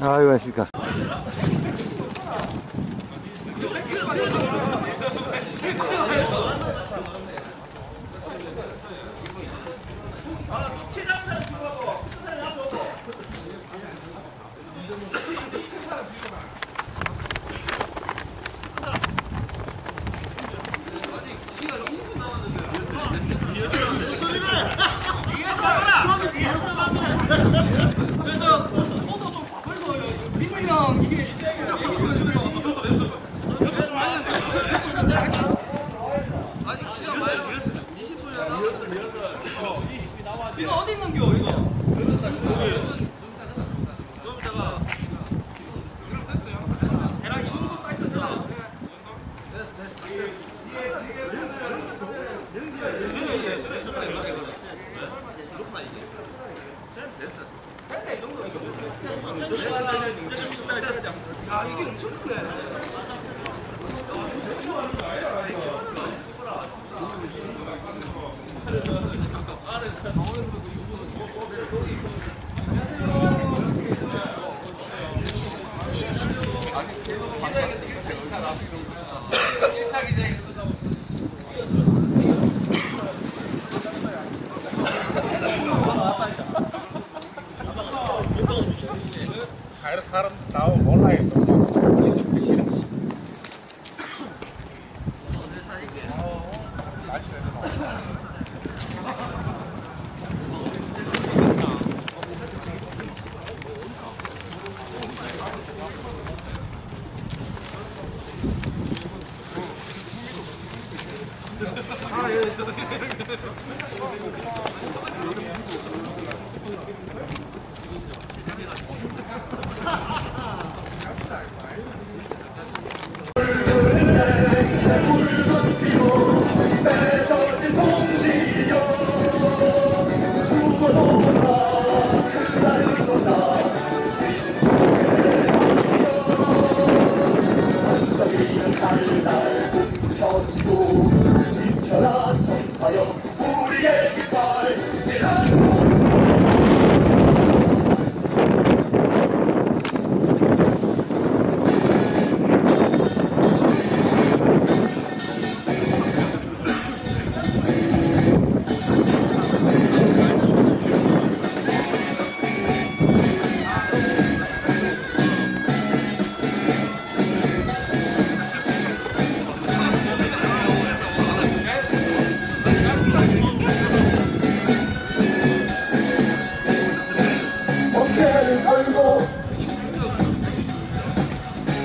아이고, 안녕하십니까. 이거 어디 있는겨 이거? 대략 이 정도 사이즈 되나? 야 이게 엄청 크네. 사람 다 몰라요.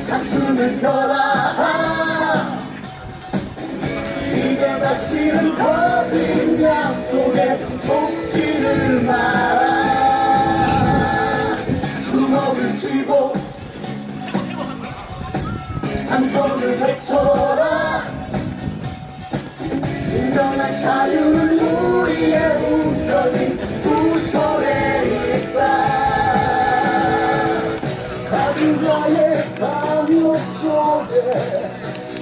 가슴을 펴라. 이제 다시는 거짓 약속에 속지를 마라. 주먹을 쥐고 함성을 외쳐라. 진정한 자유는 우리의 움켜진 두 손에 있다. 가두자의 감옥 속에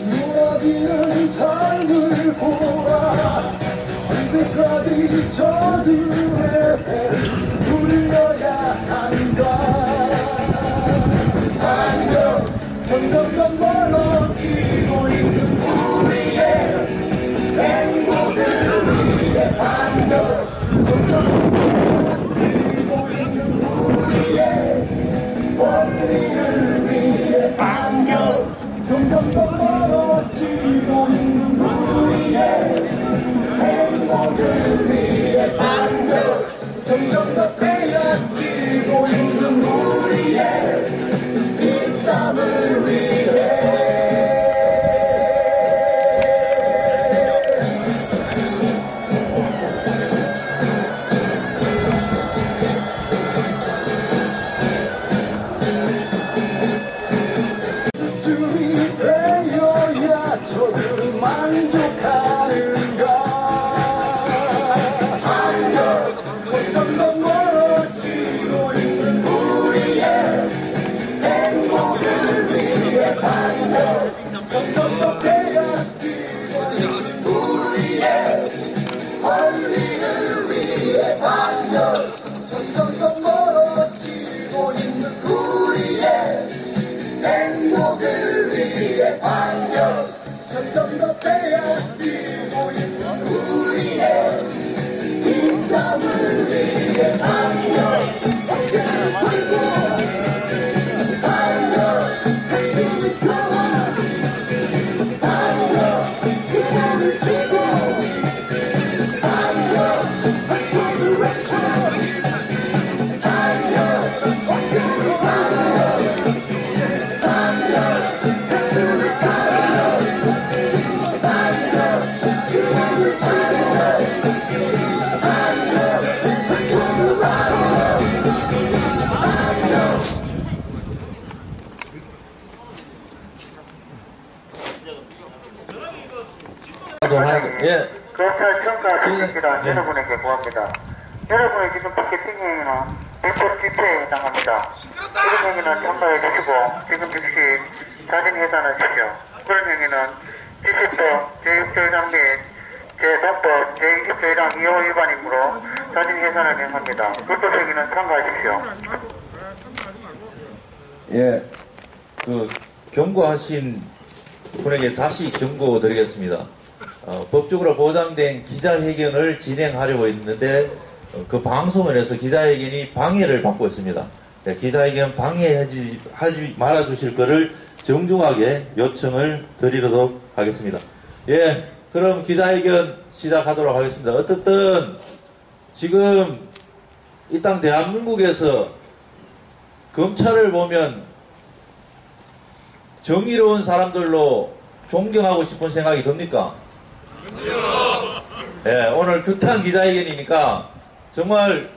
무너지는 삶을 보라. 언제까지 저들의 배를 불려야 한다. 안녕 점점 더 멀어지고 있는 우리의 행복을 위해 안녕 점점 더 멀어지고 있는 우리의 원리를 위해 안녕 점점 더 멀어지고 있는 우리의 행복을 위해 안녕 점점 더 빼앗기고 있는 우리의 이 땀을 위해 하는 거. 예. 검찰 청사 주시기란 네. 여러분에게 구합니다. 여러분의 지금 피켓팅 행위는 불법 집회에 해당합니다. 이런 행위는 참가해 주시고 지금 즉시 자진 해산하십시오. 그런 행위는 지시법 제6조의장 및 제3법 제20조의장 2호 위반이므로 자진 해산을 명합니다. 불법 행위는 참가하십시오. 예. 그 경고하신 분에게 다시 경고드리겠습니다. 법적으로 보장된 기자회견을 진행하려고 했는데 그 방송을 해서 기자회견이 방해를 받고 있습니다. 네, 기자회견 방해하지 말아 주실 거를 정중하게 요청을 드리도록 하겠습니다. 예, 그럼 기자회견 시작하도록 하겠습니다. 어쨌든 지금 이 땅 대한민국에서 검찰을 보면 정의로운 사람들로 존경하고 싶은 생각이 듭니까? 예, 오늘 규탄 기자회견이니까 정말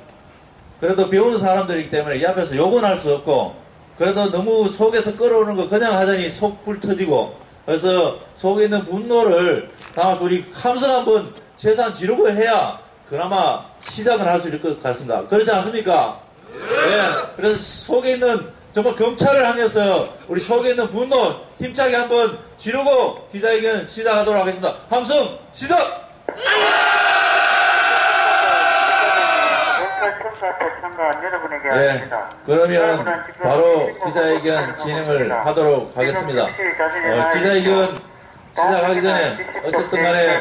그래도 배운 사람들이기 때문에 이 앞에서 욕은 할 수 없고 그래도 너무 속에서 끌어오는 거 그냥 하자니 속불 터지고 그래서 속에 있는 분노를 담아서 우리 함성 한번 최소한 지르고 해야 그나마 시작은 할 수 있을 것 같습니다. 그렇지 않습니까? 예, 그래서 속에 있는 정말 검찰을 향해서 우리 속에 있는 분노 힘차게 한번 지르고 기자회견 시작하도록 하겠습니다. 함성 시작! 검찰 청사 앞에 참가한 여러분에게 예, 알립니다. 그러면 바로 기자회견 진행을 하도록 하겠습니다. 기자회견 시작하기 전에 어쨌든 간에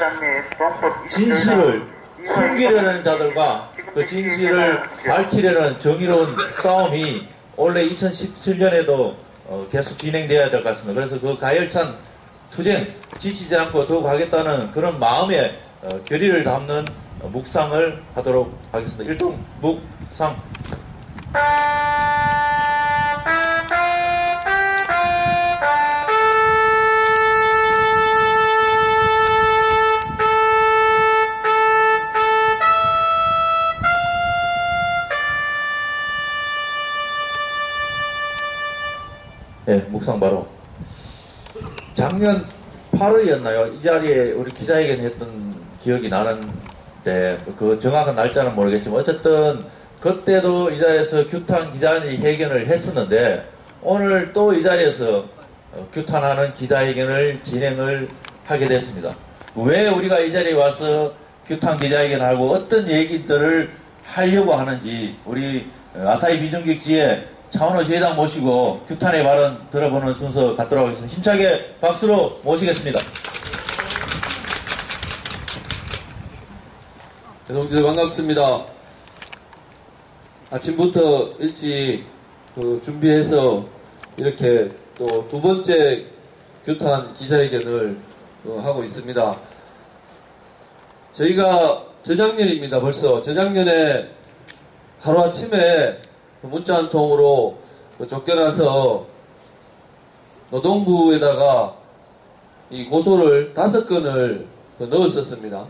진실을 숨기려는 자들과 그 진실을 밝히려는 정의로운 싸움이 원래 2017년에도 계속 진행되어야 될 것 같습니다. 그래서 그 가열찬 투쟁 지치지 않고 더욱 하겠다는 그런 마음의 결의를 담는 묵상을 하도록 하겠습니다. 일동 묵상. 네, 묵상 바로. 작년 8월이었나요? 이 자리에 우리 기자회견 했던 기억이 나는데, 그 정확한 날짜는 모르겠지만, 어쨌든, 그때도 이 자리에서 규탄 기자회견을 했었는데, 오늘 또 이 자리에서 규탄하는 기자회견을 진행을 하게 됐습니다. 왜 우리가 이 자리에 와서 규탄 기자회견을 하고 어떤 얘기들을 하려고 하는지, 우리 아사히 비정규직지에 차은호 지회장 모시고 규탄의 발언 들어보는 순서 갖도록 하겠습니다. 힘차게 박수로 모시겠습니다. 동지들 반갑습니다. 아침부터 일찍 준비해서 이렇게 또 두 번째 규탄 기자회견을 하고 있습니다. 저희가 저작년입니다. 벌써 저작년에 하루아침에 문자 한 통으로 쫓겨나서 노동부에다가 이 고소를 5건을 넣었었습니다.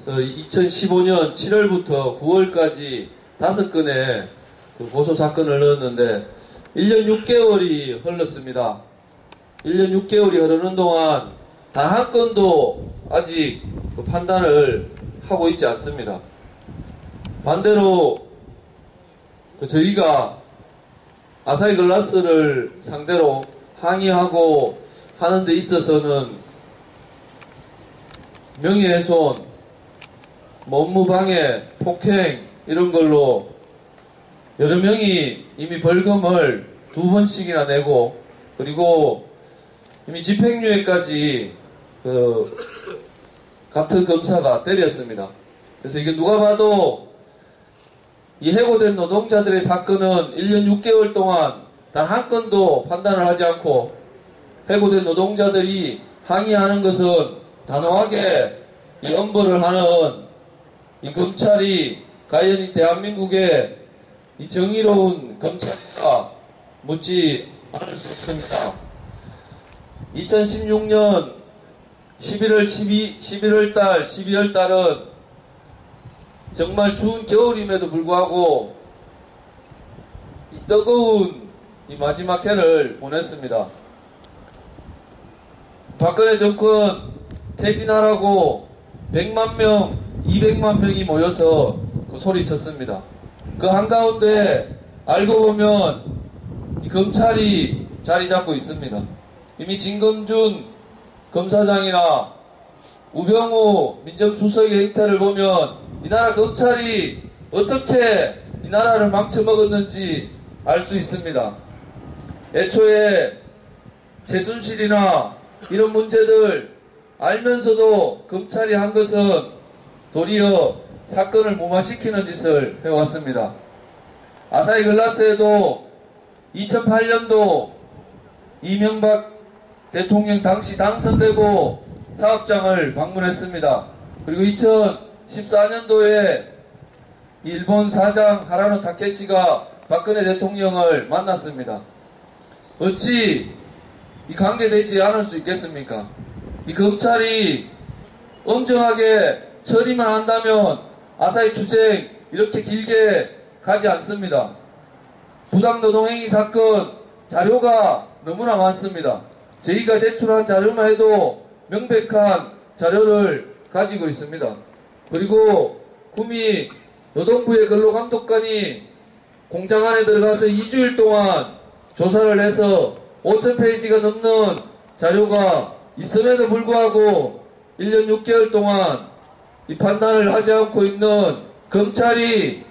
그래서 2015년 7월부터 9월까지 5건의 고소 사건을 넣었는데 1년 6개월이 흘렀습니다. 1년 6개월이 흐르는 동안 단 한 건도 아직 판단을 하고 있지 않습니다. 반대로 저희가 아사히 글라스를 상대로 항의하고 하는 데 있어서는 명예훼손, 업무방해, 폭행 이런 걸로 여러 명이 이미 벌금을 2번씩이나 내고 그리고 이미 집행유예까지 같은 검사가 때렸습니다. 그래서 이게 누가 봐도 이 해고된 노동자들의 사건은 1년 6개월 동안 단 한 건도 판단을 하지 않고 해고된 노동자들이 항의하는 것은 단호하게 이 엄벌을 하는 이 검찰이 과연 이 대한민국의 이 정의로운 검찰과 묻지 않을 수 없습니다. 2016년 11월 달, 12월 달은 정말 추운 겨울임에도 불구하고 이 뜨거운 이 마지막 해를 보냈습니다. 박근혜 정권 퇴진하라고 100만 명, 200만 명이 모여서 그 소리쳤습니다. 그 한가운데 알고 보면 이 검찰이 자리 잡고 있습니다. 이미 진검준 검사장이나 우병우 민정수석의 행태를 보면 이 나라 검찰이 어떻게 이 나라를 망쳐먹었는지 알 수 있습니다. 애초에 최순실이나 이런 문제들 알면서도 검찰이 한 것은 도리어 사건을 무마시키는 짓을 해왔습니다. 아사히 글라스에도 2008년도 이명박 대통령 당시 당선되고 사업장을 방문했습니다. 그리고 2014년도에 일본 사장 하라노 타케시가 박근혜 대통령을 만났습니다. 어찌 이 관계되지 않을 수 있겠습니까? 이 검찰이 엄정하게 처리만 한다면 아사히 투쟁 이렇게 길게 가지 않습니다. 부당노동행위 사건 자료가 너무나 많습니다. 저희가 제출한 자료만 해도 명백한 자료를 가지고 있습니다. 그리고 구미 노동부의 근로감독관이 공장 안에 들어가서 2주일 동안 조사를 해서 5,000페이지가 넘는 자료가 있음에도 불구하고 1년 6개월 동안 이 판단을 하지 않고 있는 검찰이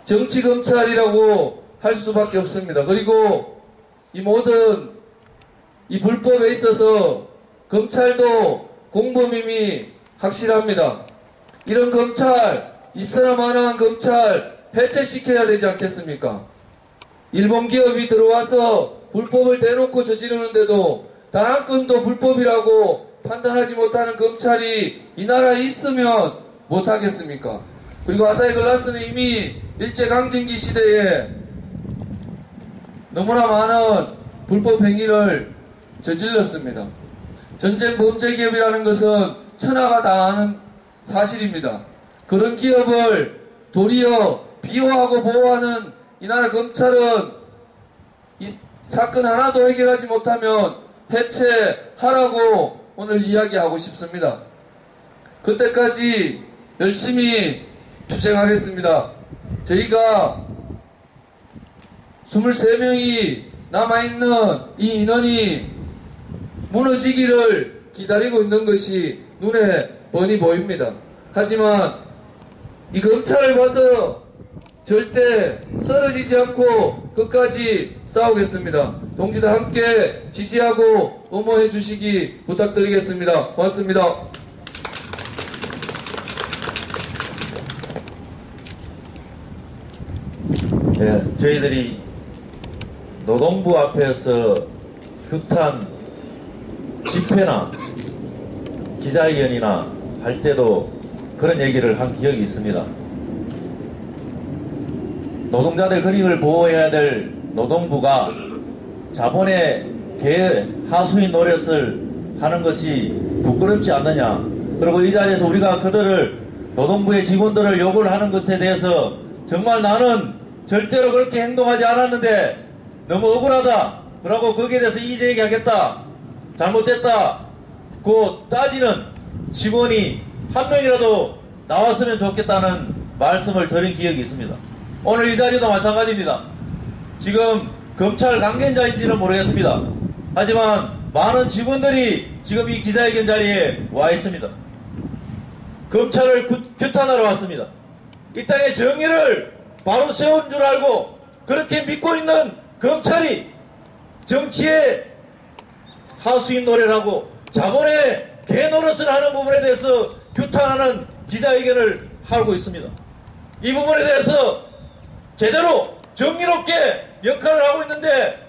정치검찰이라고 할 수밖에 없습니다. 그리고 이 모든 이 불법에 있어서 검찰도 공범임이 확실합니다. 이런 검찰, 있으나 마나한 검찰 해체시켜야 되지 않겠습니까? 일본 기업이 들어와서 불법을 대놓고 저지르는데도 단 한 건도 불법이라고 판단하지 못하는 검찰이 이 나라에 있으면 못하겠습니까? 그리고 아사히 글라스는 이미 일제강점기 시대에 너무나 많은 불법 행위를 저질렀습니다. 전쟁 범죄 기업이라는 것은 천하가 다 아는 사실입니다. 그런 기업을 도리어 비호하고 보호하는 이 나라 검찰은 이 사건 하나도 해결하지 못하면 해체하라고 오늘 이야기하고 싶습니다. 그때까지 열심히 투쟁하겠습니다. 저희가 23명이 남아있는 이 인원이 무너지기를 기다리고 있는 것이 눈에 뻔히 보입니다. 하지만 이 검찰을 봐서 절대 쓰러지지 않고 끝까지 싸우겠습니다. 동지들 함께 지지하고 응원해 주시기 부탁드리겠습니다. 고맙습니다. 예, 저희들이 노동부 앞에서 규탄 집회나 기자회견이나 할 때도 그런 얘기를 한 기억이 있습니다. 노동자들 권익을 보호해야 될 노동부가 자본의 하수인 노릇을 하는 것이 부끄럽지 않느냐. 그리고 이 자리에서 우리가 그들을 노동부의 직원들을 욕을 하는 것에 대해서 정말 나는 절대로 그렇게 행동하지 않았는데 너무 억울하다. 그러고 거기에 대해서 이의 제기하겠다. 잘못됐다. 그 따지는 직원이 한 명이라도 나왔으면 좋겠다는 말씀을 드린 기억이 있습니다. 오늘 이 자리도 마찬가지입니다. 지금 검찰 관계자인지는 모르겠습니다. 하지만 많은 직원들이 지금 이 기자회견 자리에 와 있습니다. 검찰을 규탄하러 왔습니다. 이 땅에 정의를 바로 세운 줄 알고 그렇게 믿고 있는 검찰이 정치의 하수인 노래를 하고 자본의 개노릇을 하는 부분에 대해서 규탄하는 기자회견을 하고 있습니다. 이 부분에 대해서 제대로 정의롭게 역할을 하고 있는데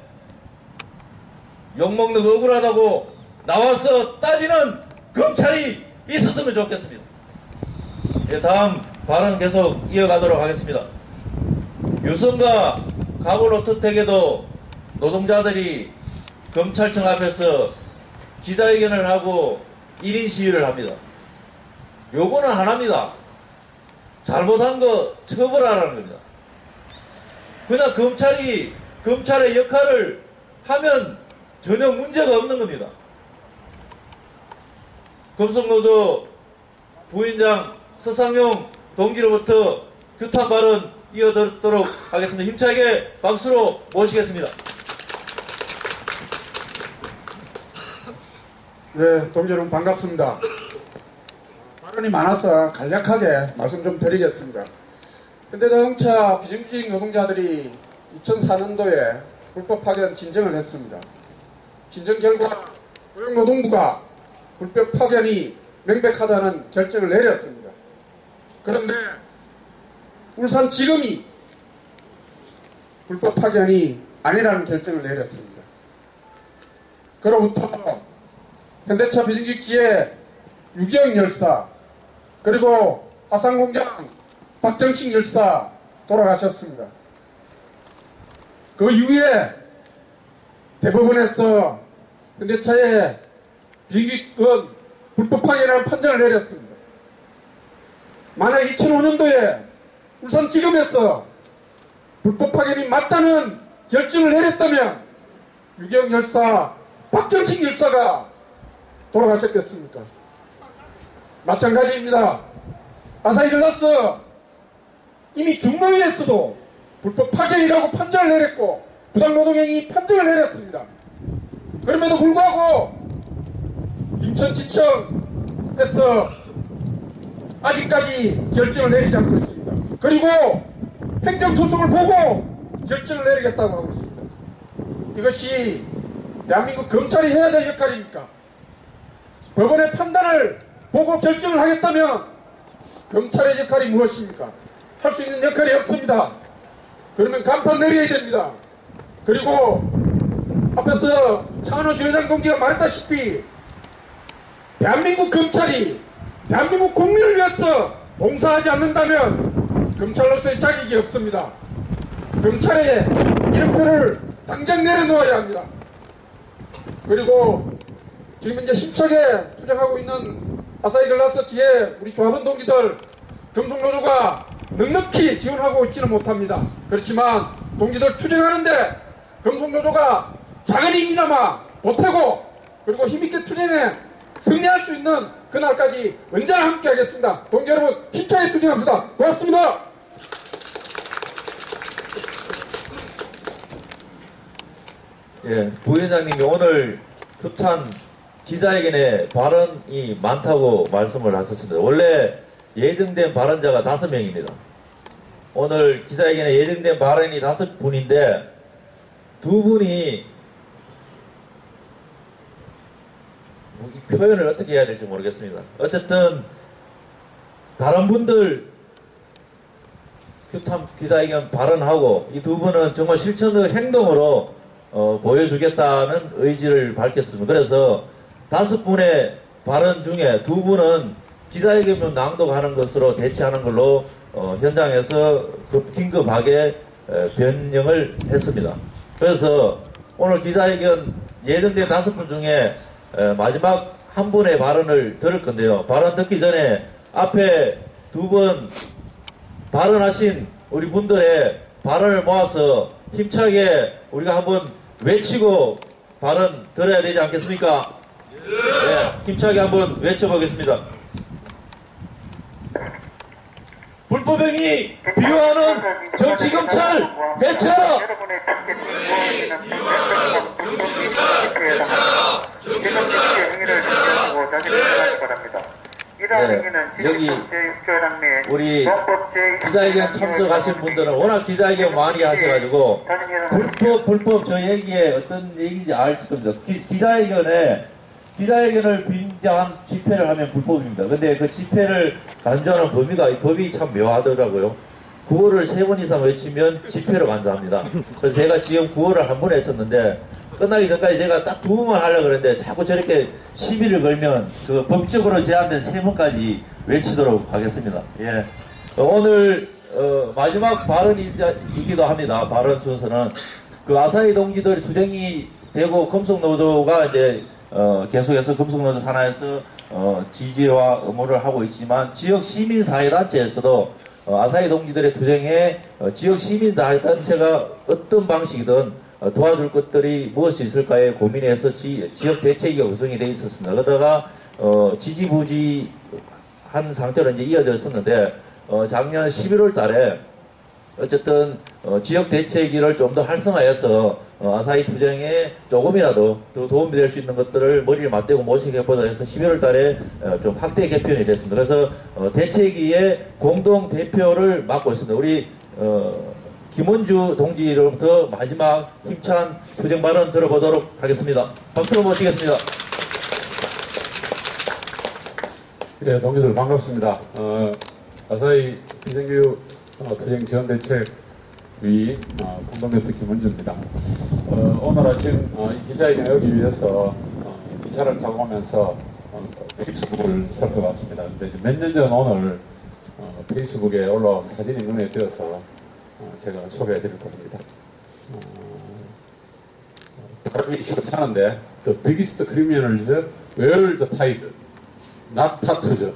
욕먹는 거 억울하다고 나와서 따지는 검찰이 있었으면 좋겠습니다. 예, 다음 발언 계속 이어가도록 하겠습니다. 유성과 가불로투택에도 노동자들이 검찰청 앞에서 기자회견을 하고 1인 시위를 합니다. 요거는 하나입니다. 잘못한 거 처벌하라는 겁니다. 그냥 검찰의 역할을 하면 전혀 문제가 없는 겁니다. 금속노조 부위원장 서상용 동기로부터 규탄 발언 이어듣도록 하겠습니다. 힘차게 박수로 모시겠습니다. 네, 동지 여러분 반갑습니다. 발언이 많아서 간략하게 말씀 좀 드리겠습니다. 현대자동차 비정규직 노동자들이 2004년도에 불법 파견 진정을 했습니다. 진정 결과 고용노동부가 불법 파견이 명백하다는 결정을 내렸습니다. 그런데 울산지검이 불법 파견이 아니라는 결정을 내렸습니다. 그로부터 현대차 비정규직지의 유기영 열사 그리고 화상공장 박정식 열사 돌아가셨습니다. 그 이후에 대법원에서 현대차의 비정규직은 불법 파견이라는 판정을 내렸습니다. 만약 2005년도에 울산지검에서 불법 파견이 맞다는 결정을 내렸다면 유기영 열사, 박정식 열사가 돌아가셨겠습니까? 마찬가지입니다. 아사히글라스 이미 중노위에서도 불법 파견이라고 판정을 내렸고 부당노동행위 판정을 내렸습니다. 그럼에도 불구하고 인천지청에서 아직까지 결정을 내리지 않고 있습니다. 그리고 행정소송을 보고 결정을 내리겠다고 하고 있습니다. 이것이 대한민국 검찰이 해야 될 역할입니까? 법원의 판단을 보고 결정을 하겠다면 검찰의 역할이 무엇입니까? 할 수 있는 역할이 없습니다. 그러면 간판 내려야 됩니다. 그리고 앞에서 차은호 주회장 동지가 말했다시피 대한민국 검찰이 대한민국 국민을 위해서 봉사하지 않는다면 검찰로서의 자격이 없습니다. 검찰의 이름표를 당장 내려놓아야 합니다. 그리고 지금 현재 힘차게 투쟁하고 있는 아사히글라스 지혜 우리 조합원 동기들 금속노조가 넉넉히 지원하고 있지는 못합니다. 그렇지만 동기들 투쟁하는데 금속노조가 작은 힘이나마 보태고 그리고 힘있게 투쟁에 승리할 수 있는 그날까지 언제나 함께 하겠습니다. 동기 여러분 힘차게 투쟁합시다. 고맙습니다. 예, 부위원장님이 오늘 규탄 기자회견에 발언이 많다고 말씀을 하셨습니다. 원래 예정된 발언자가 5명입니다. 오늘 기자회견에 예정된 발언이 5분인데 2분이 이 표현을 어떻게 해야 될지 모르겠습니다. 어쨌든 다른 분들 규탄 기자회견 발언하고 이 2분은 정말 실천의 행동으로 보여주겠다는 의지를 밝혔습니다. 그래서 5분의 발언 중에 2분은 기자회견문 낭독하는 것으로 대체하는 걸로 현장에서 긴급하게 변경을 했습니다. 그래서 오늘 기자회견 예정된 5분 중에 마지막 한 분의 발언을 들을 건데요. 발언 듣기 전에 앞에 2분 발언하신 우리 분들의 발언을 모아서 힘차게 우리가 한번 외치고 발언 들어야 되지 않겠습니까? 네, 힘차게 한번 외쳐보겠습니다. 불법행위 비호하는 정치검찰 해체하라! 여러분의 행위를 진정하고 자신을 행하기 바랍니다. 이러한 행위는 여기 우리 기자회견 참석하신 분들은 워낙 기자회견 많이 하셔가지고 불법 저 얘기에 어떤 얘기인지 알 수 있습니다. 기자회견을 빙자한 집회를 하면 불법입니다. 근데 그 집회를 간주하는 법이 참 묘하더라고요. 구호를 3번 이상 외치면 집회로 간주합니다. 그래서 제가 지금 구호를 한 번 외쳤는데 끝나기 전까지 제가 딱 2번만 하려고 그랬는데 자꾸 저렇게 시비를 걸면 그 법적으로 제한된 3번까지 외치도록 하겠습니다. 예. 오늘 마지막 발언이기도 합니다. 발언 순서는 그 아사히 동지들 투쟁이 되고 금속노조가 이제 계속해서 금속노조 산하에서 지지와 의무를 하고 있지만 지역 시민사회단체에서도 아사히 동지들의 투쟁에 지역 시민사회단체가 어떤 방식이든 도와줄 것들이 무엇이 있을까에 고민해서 지역 대책위가 구성이 되어 있었습니다. 그러다가 지지부지한 상태로 이제 이어졌었는데 작년 11월 달에 어쨌든 지역 대책위를 좀 더 활성화해서 아사히 투쟁에 조금이라도 더 도움이 될 수 있는 것들을 머리를 맞대고 모색해보자 해서 11월 달에 좀 확대 개편이 됐습니다. 그래서 대책위의 공동 대표를 맡고 있습니다. 우리 김원주 동지로부터 마지막 힘찬 투쟁 발언 들어보도록 하겠습니다. 박수로 모시겠습니다. 네, 동기들 반갑습니다. 아사히 비정규 투쟁 지원 대책위 공동대표 김원주입니다. 오늘 아침 이 기자회견에 오기 위해서 기차를 타고 오면서 페이스북을 살펴봤습니다. 근데 몇 년 전 오늘 페이스북에 올라온 사진이 눈에 띄어서 제가 소개해드릴 겁니다. 발음이 시급찮은데 The biggest criminals wear the ties. not tattoos.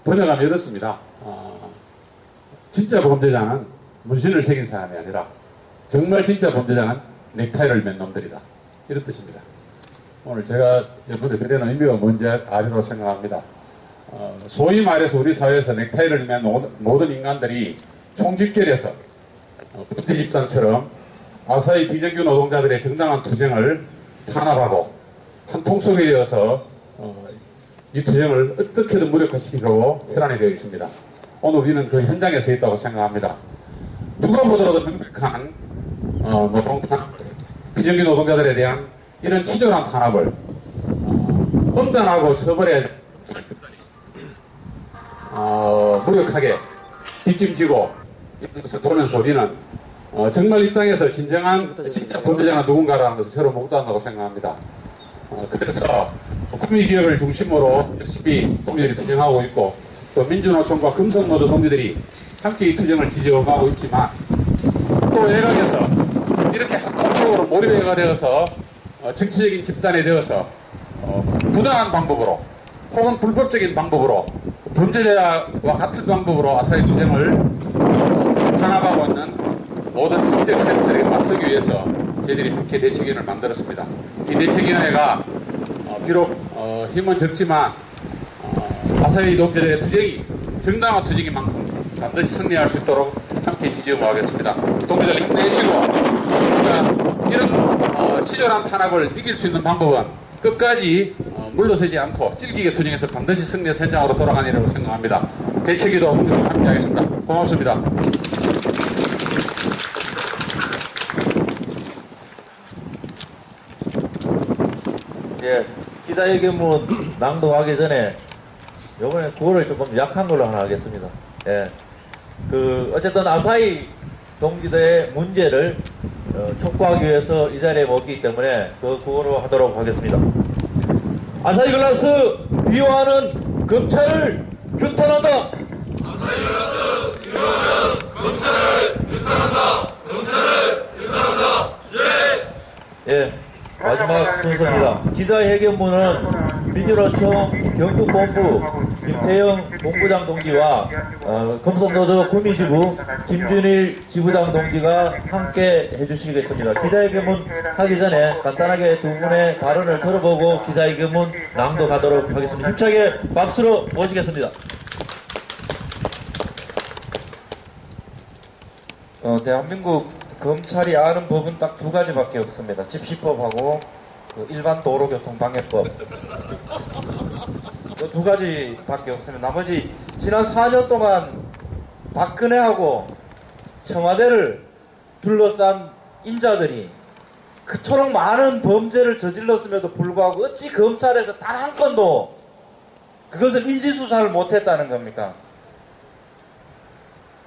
번역하면 이렇습니다. 진짜 범죄자는 문신을 새긴 사람이 아니라 정말 진짜 범죄자는 넥타이를 맨 놈들이다. 이런 뜻입니다. 오늘 제가 여러분들 드리는 의미가 뭔지 아리로 생각합니다. 소위 말해서 우리 사회에서 넥타이를 맨 모든 인간들이 총집결해서 부대 집단처럼 아사히 비정규 노동자들의 정당한 투쟁을 탄압하고 한 통속에 이어서 이 투쟁을 어떻게든 무력화시키려고 혈안이 되어 있습니다. 오늘 우리는 그 현장에 서 있다고 생각합니다. 누가 보더라도 명백한 비정규 노동자들에 대한 이런 치졸한 탄압을 엄단하고 처벌해 무력하게 뒷짐지고 이러면서 보면서 우리는 정말 이 땅에서 진정한 진짜 범죄자는 누군가라는 것을 새로 목도한다고 생각합니다. 그래서 국민지역을 중심으로 열심히 동지들이 투쟁하고 있고 또 민주노총과 금속노조 동지들이 함께 이 투쟁을 지지하고 있지만 또 외곽에서 이렇게 합동적으로 몰입해가 되어서 정치적인 집단이 되어서 부당한 방법으로 혹은 불법적인 방법으로 범죄자와 같은 방법으로 아사히 투쟁을 탄압하고 있는 모든 정치적 세력들에게 맞서기 위해서 저희들이 함께 대책위원회를 만들었습니다. 이 대책위원회가 비록 힘은 적지만 아사히 노동자들의 투쟁이 정당한 투쟁인 만큼 반드시 승리할 수 있도록 함께 지지하겠습니다. 동지들 힘내시고 이런 치졸한 탄압을 이길 수 있는 방법은 끝까지 물러서지 않고 찔기게 투쟁해서 반드시 승리의 현장으로 돌아가리라고 생각합니다. 대책위도 함께 하겠습니다. 고맙습니다. 예, 기자회견문 낭독하기 전에 이번에 구호를 조금 약한 걸로 하나 하겠습니다. 예, 어쨌든 아사히 동지들의 문제를 촉구하기 위해서 이 자리에 모였기 때문에 그 구호로 하도록 하겠습니다. 아사히 글라스 비호하는 검찰을 규탄한다. 아사히 글라스 비호하는 검찰을 규탄한다. 검찰을 규탄한다. 예, 마지막 순서입니다. 기자회견문은 민주노총 경북본부 김태영 본부장 동지와 금속노조 구미지부 김준일 지부장 동지가 함께 해주시겠습니다. 기자회견문 하기 전에 간단하게 두 분의 발언을 들어보고 기자회견문 낭독하도록 하겠습니다. 힘차게 박수로 모시겠습니다. 대한민국 검찰이 아는 법은 딱 두 가지밖에 없습니다. 집시법하고 일반 도로교통방해법. 이 두 가지밖에 없습니다. 나머지 지난 4년 동안 박근혜하고 청와대를 둘러싼 인자들이 그토록 많은 범죄를 저질렀음에도 불구하고 어찌 검찰에서 단 한 건도 그것을 인지수사를 못했다는 겁니까?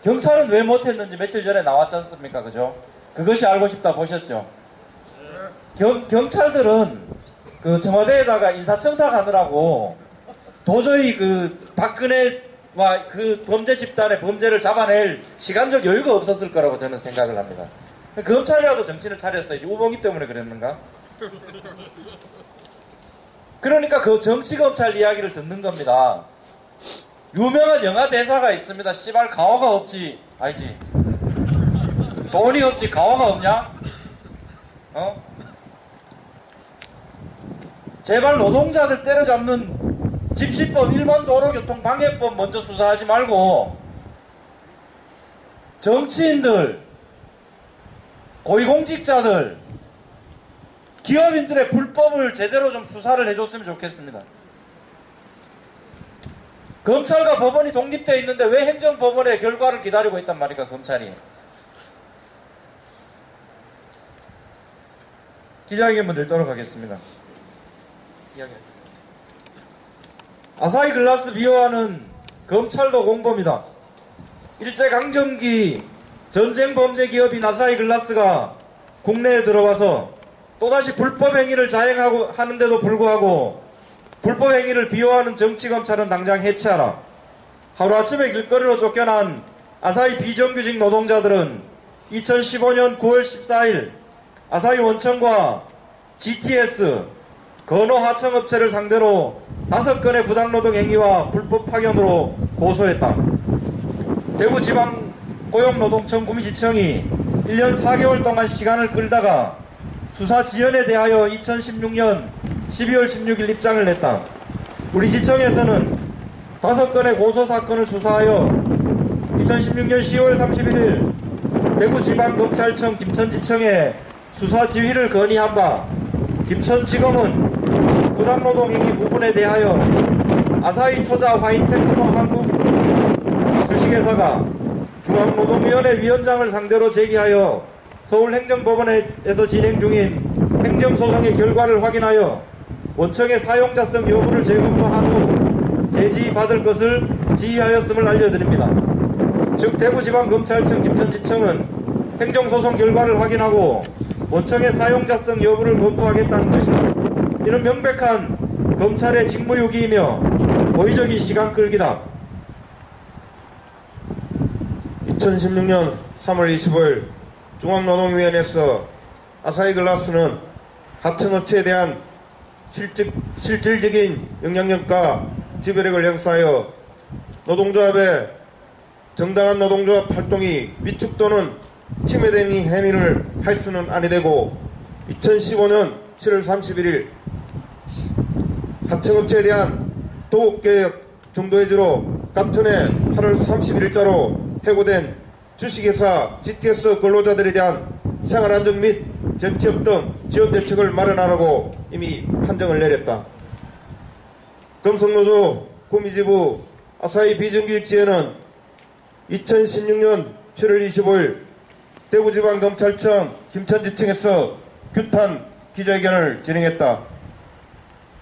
경찰은 왜 못했는지 며칠 전에 나왔지 않습니까? 그죠? 그것이 알고 싶다 보셨죠? 경찰들은 그 청와대에다가 인사청탁하느라고 도저히 그 박근혜와 그 범죄 집단의 범죄를 잡아낼 시간적 여유가 없었을 거라고 저는 생각을 합니다. 검찰이라도 정신을 차렸어야지. 우봉이 때문에 그랬는가? 그러니까 그 정치검찰 이야기를 듣는 겁니다. 유명한 영화 대사가 있습니다. 씨발 가오가 없지. 아니지. 돈이 없지 가오가 없냐? 제발 노동자들 때려잡는 집시법, 일반 도로교통방해법 먼저 수사하지 말고 정치인들, 고위공직자들, 기업인들의 불법을 제대로 좀 수사를 해줬으면 좋겠습니다. 검찰과 법원이 독립되어 있는데 왜 행정법원의 결과를 기다리고 있단 말입니까, 검찰이. 기자회견문 듣도록 하겠습니다. 아사히 글라스 비호하는 검찰도 공범이다. 일제강점기 전쟁범죄 기업인 아사히 글라스가 국내에 들어와서 또다시 불법행위를 자행하고 하는데도 불구하고 불법행위를 비호하는 정치검찰은 당장 해체하라. 하루아침에 길거리로 쫓겨난 아사히 비정규직 노동자들은 2015년 9월 14일 아사히 원청과 GTS 건호 하청업체를 상대로 5건의 부당노동 행위와 불법 파견으로 고소했다. 대구지방고용노동청 구미지청이 1년 4개월 동안 시간을 끌다가 수사 지연에 대하여 2016년 12월 16일 입장을 냈다. 우리 지청에서는 5건의 고소사건을 수사하여 2016년 10월 31일 대구지방검찰청 김천지청에 수사 지휘를 건의한 바 김천지검은 부당노동행위 부분에 대하여 아사히 초자 화이트테크노 한국 주식회사가 중앙노동위원회 위원장을 상대로 제기하여 서울행정법원에서 진행 중인 행정소송의 결과를 확인하여 원청의 사용자성 여부를 재검토한 후 제지받을 것을 지휘하였음을 알려드립니다. 즉 대구지방검찰청 김천지청은 행정소송 결과를 확인하고 원청의 사용자성 여부를 검토하겠다는 것이다. 이는 명백한 검찰의 직무유기이며 고의적인 시간 끌기다. 2016년 3월 25일 중앙노동위원회에서 아사히 글라스는 하청업체에 대한 실질적인 영향력과 지배력을 행사하여 노동조합의 정당한 노동조합 활동이 위축 또는 침해되는 행위를 할 수는 아니되고 2015년 7월 31일 하청업체에 대한 도급개혁 정도해지로 같은 해 8월 31일자로 해고된 주식회사 GTS 근로자들에 대한 생활안정 및 재취업 등 지원대책을 마련하라고 이미 판정을 내렸다. 금속노조 구미지부 아사히 비정규직지회는 2016년 7월 25일 대구지방검찰청 김천지청에서 규탄 기자회견을 진행했다.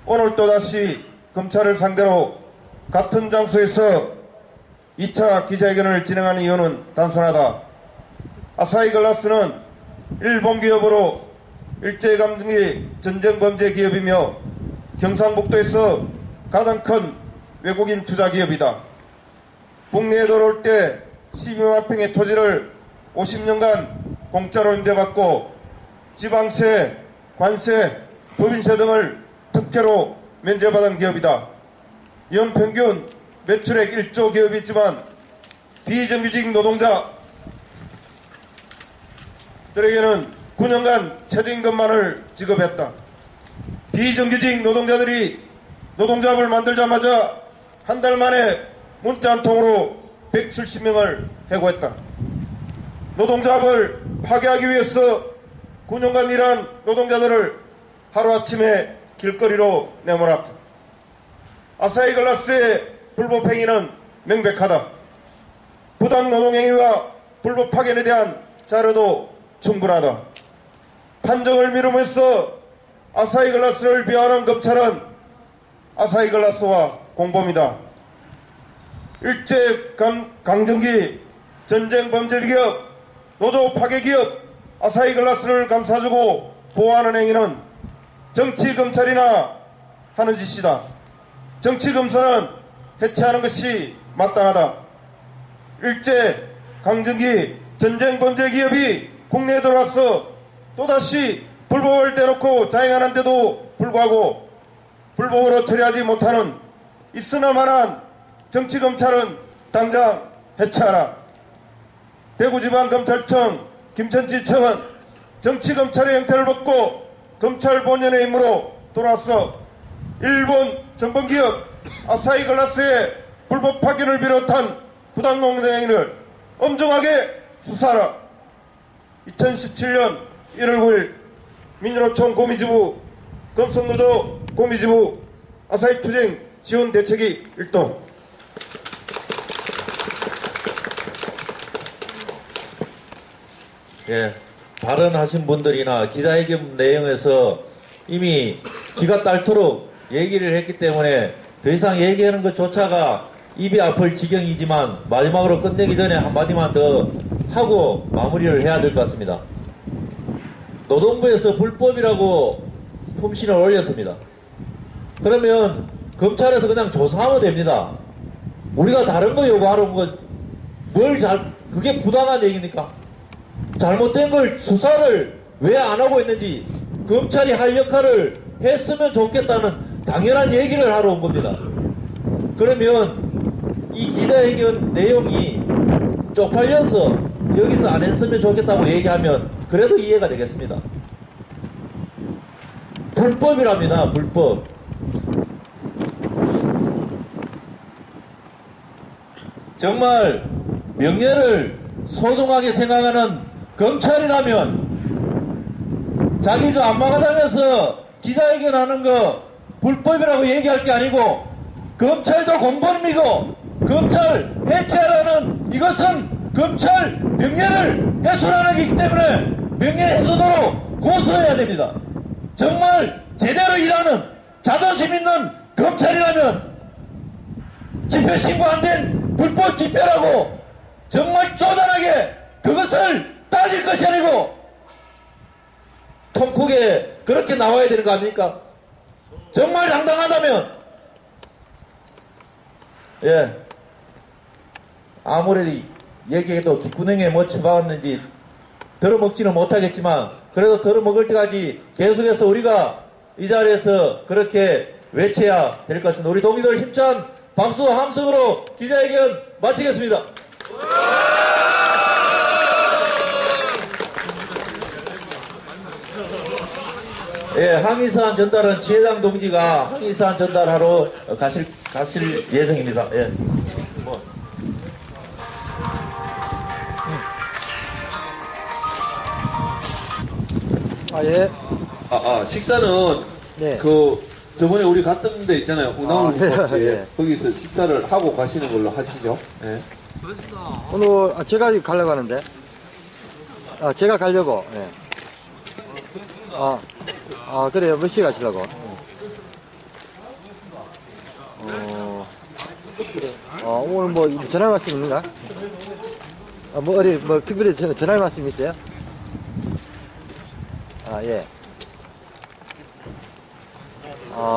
오늘 또다시 검찰을 상대로 같은 장소에서 2차 기자회견을 진행하는 이유는 단순하다. 아사히 글라스는 일본 기업으로 일제강점기 전쟁범죄 기업이며 경상북도에서 가장 큰 외국인 투자 기업이다. 국내에 들어올 때 12만 평의 토지를 50년간 공짜로 임대받고 지방세, 관세, 법인세 등을 특혜로 면제받은 기업이다. 연평균 매출액 1조 기업이지만 비정규직 노동자들에게는 9년간 최저임금만을 지급했다. 비정규직 노동자들이 노동조합을 만들자마자 한 달 만에 문자 한 통으로 170명을 해고했다. 노동조합을 파괴하기 위해서 9년간 일한 노동자들을 하루아침에 길거리로 내몰았다. 아사히 글라스의 불법 행위는 명백하다. 부당 노동행위와 불법 파견에 대한 자료도 충분하다. 판정을 미루면서 아사히 글라스를 비하하는 검찰은 아사히 글라스와 공범이다. 일제 강점기 전쟁범죄기업, 노조 파괴기업 아사히 글라스를 감싸주고 보호하는 행위는 정치검찰이나 하는 짓이다. 정치검사는 해체하는 것이 마땅하다. 일제 강점기 전쟁범죄 기업이 국내에 들어와서 또다시 불법을 대놓고 자행하는데도 불구하고 불법으로 처리하지 못하는 있으나마나 정치검찰은 당장 해체하라. 대구지방검찰청 김천지청은 정치검찰의 형태를 벗고 검찰 본연의 임무로 돌아와서 일본 전범기업 아사히 글라스의 불법 파견을 비롯한 부당노동 행위를 엄정하게 수사하라. 2017년 1월 9일 민주노총 고미지부 금속노조 고미지부 아사히 투쟁 지원 대책위 일동. 예, 발언하신 분들이나 기자회견 내용에서 이미 기가 딸도록 얘기를 했기 때문에 더 이상 얘기하는 것조차가 입이 아플 지경이지만 마지막으로 끝내기 전에 한마디만 더 하고 마무리를 해야 될 것 같습니다. 노동부에서 불법이라고 품신을 올렸습니다. 그러면 검찰에서 그냥 조사하면 됩니다. 우리가 다른 거 요구하는 건 그게 부당한 얘기입니까? 잘못된 걸 수사를 왜 안 하고 있는지 검찰이 할 역할을 했으면 좋겠다는 당연한 얘기를 하러 온 겁니다. 그러면 이 기자회견 내용이 쪽팔려서 여기서 안 했으면 좋겠다고 얘기하면 그래도 이해가 되겠습니다. 불법이랍니다. 불법. 정말 명예를 소중하게 생각하는 검찰이라면 자기도 안마가당에서 기자회견하는 거 불법이라고 얘기할 게 아니고 검찰도 공범이고 검찰 해체하라는 이것은 검찰 명예를 훼손하는 것이기 때문에 명예훼손으로 고소해야 됩니다. 정말 제대로 일하는 자존심 있는 검찰이라면 집회 신고 안 된 불법 집회라고 정말 쪼잔하게 그것을 따질 것이 아니고 통크게 그렇게 나와야 되는 거 아닙니까? 정말 당당하다면 예 아무리 얘기해도 귓구녕에 뭐 쳐박았는지 들어먹지는 못하겠지만 그래도 들어먹을 때까지 계속해서 우리가 이 자리에서 그렇게 외쳐야 될 것 같습니다. 우리 동기들 힘찬 박수 함성으로 기자회견 마치겠습니다. 예, 항의사안 전달은 지회장 동지가 항의사안 전달하러 가실 예정입니다. 예. 예. 식사는 네. 저번에 우리 갔던 데 있잖아요. 홍나무 국밥집. 네. 거기서 식사를 하고 가시는 걸로 하시죠. 예. 오늘 제가 가려고 하는데. 제가 가려고. 예. 그래요. 몇 시에 가시려고? 오늘 뭐 전할 말씀 있는가? 어디 특별히 전할 말씀 있어요? 예.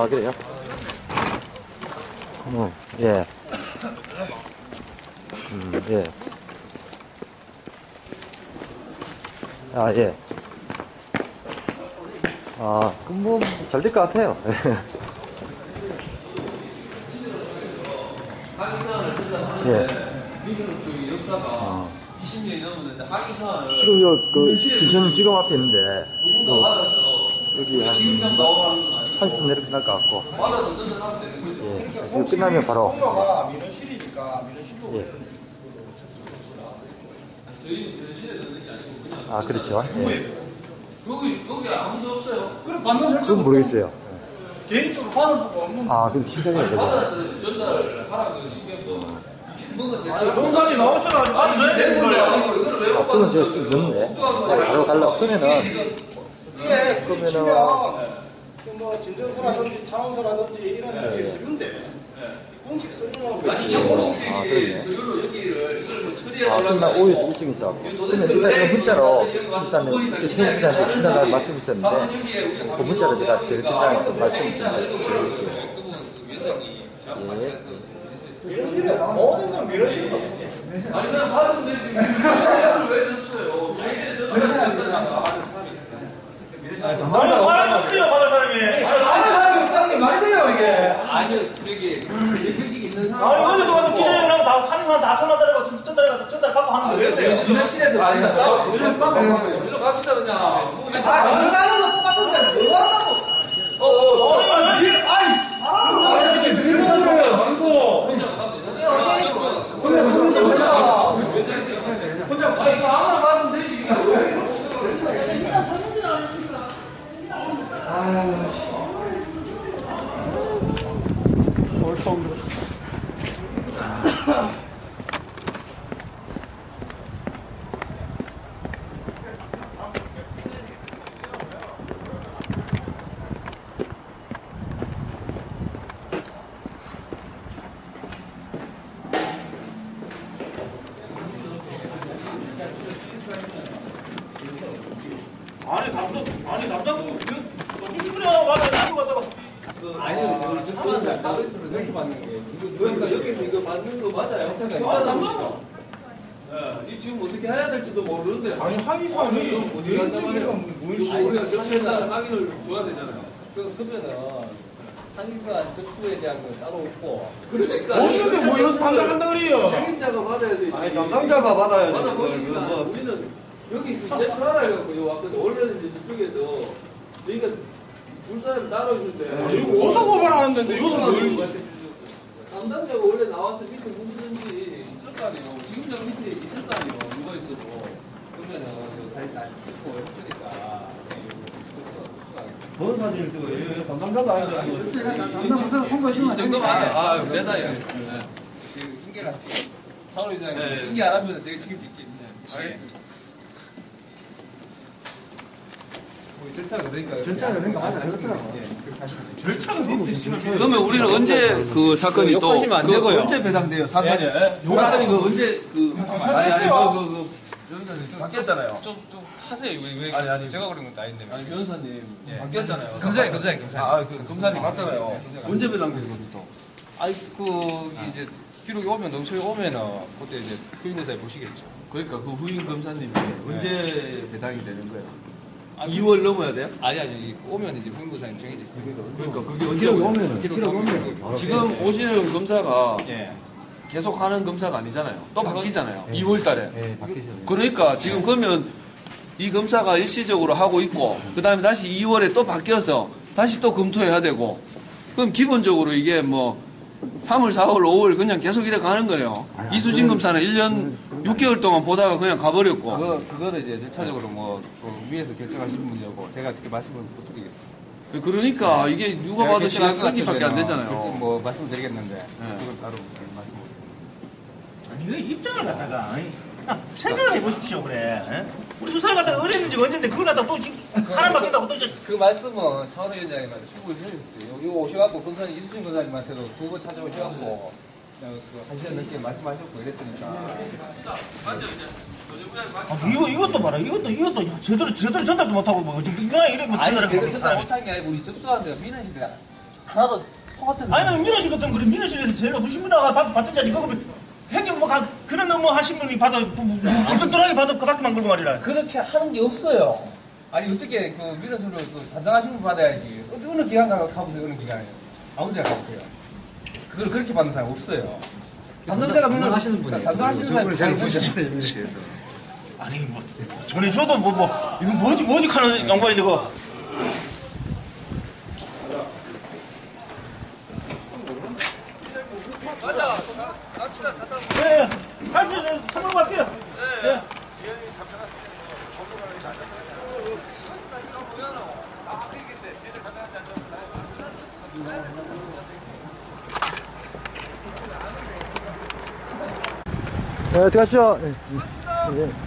그래요? 예. 예. 예. 그럼 뭐, 잘 될 것 같아요. 예. 역사가 20년이 넘었는데 항의사안을 지금 김천지검 앞에 있는데 여기 한 30분 내려 끝날 것 같고 예. 이거 끝나면 바로 민원실이니까 민원실로 저희 민원실에 넣는 게 아니고 그냥 그렇죠. 예. 거기 아무도 없어요. 그럼 받는 설정 그건 모르겠어요. 개인적으로 받을 수가 없는. 그럼 시작해야 되죠. 받아서 전달하라고 이게 공간이 나오셔라. 그러면 제가 좀 늦는데. 바로 달라고. 그러면은 뭐 진정서라든지 탄원서라든지 이런 게 서류인데 공식 서류라고 공식적인 서류로 여기를 이걸 뭐 처리해 나 오해 일증 있어. 그러면 일단 문자로 일단은 제가 진단할 말씀이 있었는데 그 문자로 제가 재래팀장한테 말씀을 좀 드릴게요. 민원실에 모든 건 민원실로 아니 그냥 받으면 되지. 민원실을 왜 줬어요? 민원실에 줬어요. 사람이 없어요, 받을 사람이. 받을 사람이 없다는 게 말이 돼요, 이게. 아니요, 여기 있는 사람. 어제도 와서 기자회견하고 하는 사람 다 전화달라고 전달 받고 하는데 왜 그래요? 민원실에서 많이 싸워. 일로 갑시다, 그냥. 민원하는 거 똑같은데, 왜 와서? 아니 남자고 너무 그래 와가 가지고 왔다가 아니요, 지금 하면 따로 있어서 이렇게 받는 게. 그러니까 여기서 이거 받는 거 맞아요. 남자가. 이 지금 어떻게 해야 될지도 모르는데. 아니 하이사람이 어떻게 한단 말이에요. 우리가 접수에다 확인을 줘야 되잖아요. 그러면은 한의사 접수에 대한 건 따로 없고. 그러니까. 없는데 뭐 여기서 담당한다 그래요. 책임자가 받아야 되지. 아니 담당자가 받아야지. 받아보시니까 우리는 여기서 제출하라 해갖고 왔거든. 원래는 이제 저쪽에서 저희가 줄 사람이 따로 있는데. 이거 어디서 고발하는데 여기서 뭘 담당자가 원래 나와서 밑에 누구든지 있을 거 아니에요. 지금 저 밑에 있을 거 아니에요. 누가 있어도. 그러면은 사진 다 찍고 했으니까. 뭔 사진을 찍어요? 담당자가 아닌데. 담당자가 통과해주면 이 정도 맞아. 대단해요. 핑계를 하시죠. 사울 이장님 핑계 안 하면 제가 책임질게요. 알겠습니다. 절차가 그러니까. 절차가 그러니까 맞아. 그렇더라고. 절차가 있으시면 그러면 우리는 언제 그 사건이 또 언제 배당돼요? 사건이 사건이 그 언제 그 변호사님 좀 바뀌었잖아요. 좀 하세요. 왜 아니 제가 그런 것도 아닌데. 아니 변호사님 바뀌었잖아요. 검사님. 그 검사님 맞잖아요. 언제 배당되는 거죠 또? 아니 이제 기록이 오면 넘쳐이 오면은 그때 이제 후임대사에 보시겠죠. 그러니까 그 후임 검사님이 언제 배당이 되는 거예요? 2월 넘어야 돼요? 아니 오면 이제 후임대사님 정해지. 그러니까 그게 언제 오면은 지금 오시는 검사가 계속 하는 검사가 아니잖아요. 또 바뀌잖아요. 2월 달에. 그러니까 지금 그러면 이 검사가 일시적으로 하고 있고 그 다음에 다시 2월에 또 바뀌어서 다시 또 검토해야 되고 그럼 기본적으로 이게 뭐 3월, 4월, 5월 그냥 계속 이래 가는 거예요. 이수진 검사는 1년 6개월 동안 보다가 그냥 가버렸고. 그거는 이제 절차적으로 위에서 결정하시는 문제고 제가 어떻게 말씀을 못 드리겠습니다. 그러니까 이게 누가 봐도 시간 끌기밖에 안 되잖아요. 뭐 말씀드리겠는데 그걸 따로 말씀. 아니 왜 입장을 갖다가 생각을 해보십시오 그래. 에? 우리 수사를 갖다가 어렸는지 언제인데 그걸 갖다가 또 지금 사람 바뀐다고 또 이제 그 말씀은 차은우 위원장님한테 충분히 해주셨어요. 이거 오셔갖고 검사님 이수진 검사님한테도 2번 찾아오셔갖고 한 시간 넘게 말씀하셨고 이랬으니까. 이것도 봐라. 이것도 제대로 전달도 못하고 뭐 지금 이거 이래 뭐 아니 전달을 제가 하고 전달 사람이. 못한 게 아니고 우리 접수하는데 민원실에 하나도 통합돼서. 아니 민원실 같은 그래 민원실에서 제가 무슨 분야가 받든지 그거 행정 그런 업무 하신 분이 받아 똘똘하게 받아 그 밖에만 걸고 말이라. 그렇게 하는 게 없어요. 아니 어떻게 그 민원실로 담당하신 분 받아야지. 어느 기관 가보세요. 어느 기관에 아무 데나 가보세요. 그걸 그렇게 받는 사람 없어요. 담당자가 담당하시는 분이 담당하시는 사람이 잘 보시죠. 아니 뭐 전해줘도 뭐 이거 뭐지 하는 양반인데 그거. 맞아. 갑시다. 갔다 오고. 네. 할수 참고 갈게요. 네. 네, 들어가십시오. 네.